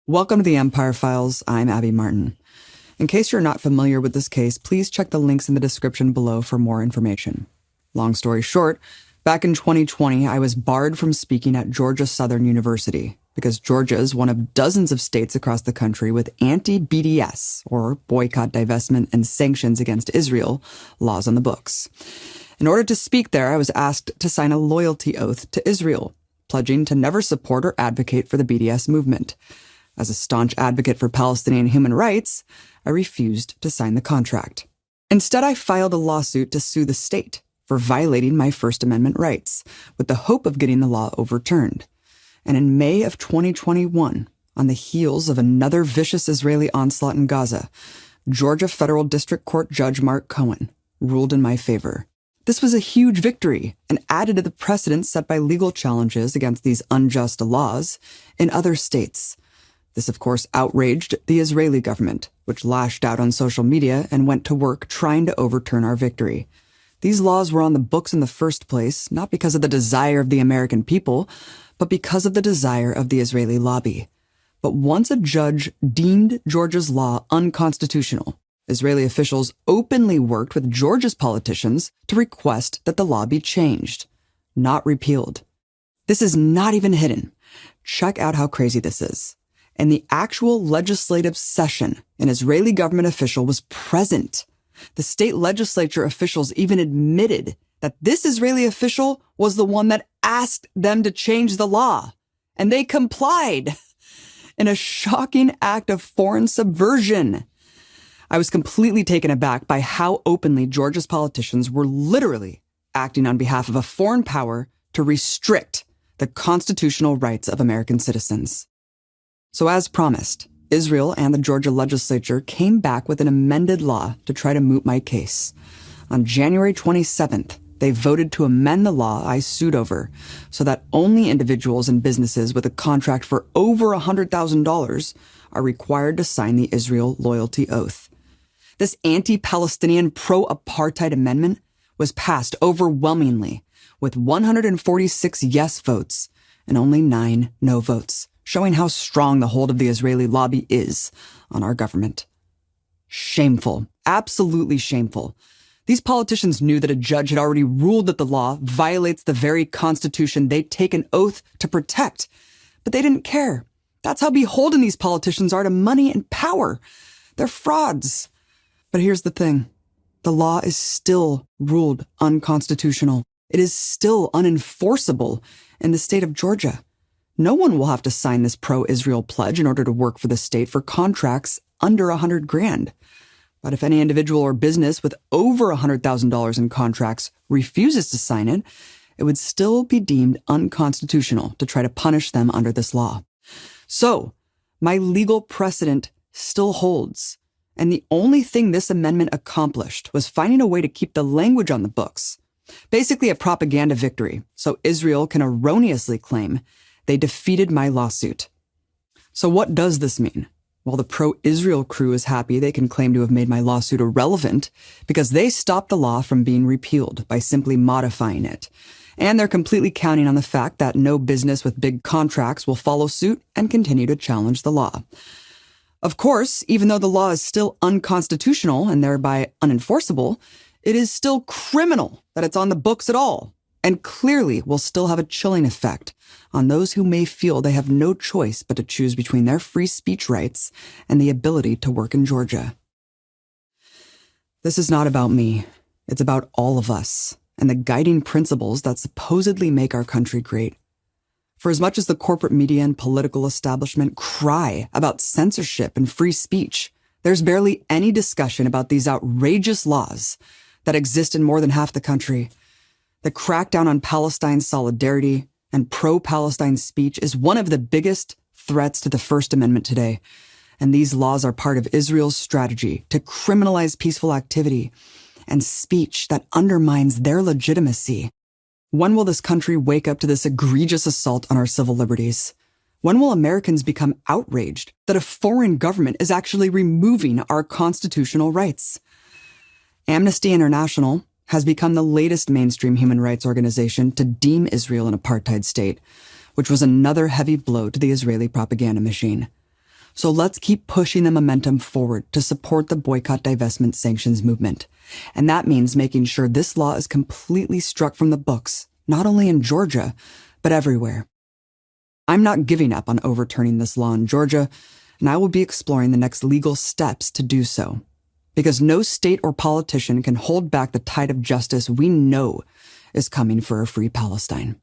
Welcome to the Empire Files. I'm Abby Martin. In case you're not familiar with this case, please check the links in the description below for more information. Long story short, back in 2020, I was barred from speaking at Georgia Southern University because Georgia is one of dozens of states across the country with anti-BDS, or boycott, divestment, and sanctions against Israel, laws on the books. In order to speak there, I was asked to sign a loyalty oath to Israel, pledging to never support or advocate for the BDS movement. As a staunch advocate for Palestinian human rights, I refused to sign the contract. Instead, I filed a lawsuit to sue the state for violating my First Amendment rights, with the hope of getting the law overturned. And in May of 2021, on the heels of another vicious Israeli onslaught in Gaza, Georgia Federal District Court Judge Mark Cohen ruled in my favor. This was a huge victory and added to the precedent set by legal challenges against these unjust laws in other states. This, of course, outraged the Israeli government, which lashed out on social media and went to work trying to overturn our victory. These laws were on the books in the first place, not because of the desire of the American people, but because of the desire of the Israeli lobby. But once a judge deemed Georgia's law unconstitutional, Israeli officials openly worked with Georgia's politicians to request that the law be changed, not repealed. This is not even hidden. Check out how crazy this is. In the actual legislative session, an Israeli government official was present. The state legislature officials even admitted that this Israeli official was the one that asked them to change the law, and they complied in a shocking act of foreign subversion. I was completely taken aback by how openly Georgia's politicians were literally acting on behalf of a foreign power to restrict the constitutional rights of American citizens. So as promised, Israel and the Georgia legislature came back with an amended law to try to moot my case. On January 27th, they voted to amend the law I sued over so that only individuals and businesses with a contract for over $100,000 are required to sign the Israel loyalty oath. This anti-Palestinian pro-apartheid amendment was passed overwhelmingly with 146 yes votes and only 9 no votes, showing how strong the hold of the Israeli lobby is on our government. Shameful. Absolutely shameful. These politicians knew that a judge had already ruled that the law violates the very constitution they take an oath to protect, but they didn't care. That's how beholden these politicians are to money and power. They're frauds. But here's the thing. The law is still ruled unconstitutional. It is still unenforceable in the state of Georgia. No one will have to sign this pro-Israel pledge in order to work for the state for contracts under $100,000. But if any individual or business with over $100,000 in contracts refuses to sign it, it would still be deemed unconstitutional to try to punish them under this law. So, my legal precedent still holds. And the only thing this amendment accomplished was finding a way to keep the language on the books. Basically a propaganda victory, so Israel can erroneously claim they defeated my lawsuit. So what does this mean? Well, the pro-Israel crew is happy they can claim to have made my lawsuit irrelevant because they stopped the law from being repealed by simply modifying it. And they're completely counting on the fact that no business with big contracts will follow suit and continue to challenge the law. Of course, even though the law is still unconstitutional and thereby unenforceable, it is still criminal that it's on the books at all, and clearly will still have a chilling effect on those who may feel they have no choice but to choose between their free speech rights and the ability to work in Georgia. This is not about me. It's about all of us and the guiding principles that supposedly make our country great. For as much as the corporate media and political establishment cry about censorship and free speech, there's barely any discussion about these outrageous laws that exist in more than half the country. The crackdown on Palestine solidarity and pro-Palestine speech is one of the biggest threats to the First Amendment today. And these laws are part of Israel's strategy to criminalize peaceful activity and speech that undermines their legitimacy. When will this country wake up to this egregious assault on our civil liberties? When will Americans become outraged that a foreign government is actually removing our constitutional rights? Amnesty International has become the latest mainstream human rights organization to deem Israel an apartheid state, which was another heavy blow to the Israeli propaganda machine. So let's keep pushing the momentum forward to support the boycott, divestment, sanctions movement. And that means making sure this law is completely struck from the books, not only in Georgia, but everywhere. I'm not giving up on overturning this law in Georgia, and I will be exploring the next legal steps to do so. Because no state or politician can hold back the tide of justice we know is coming for a free Palestine.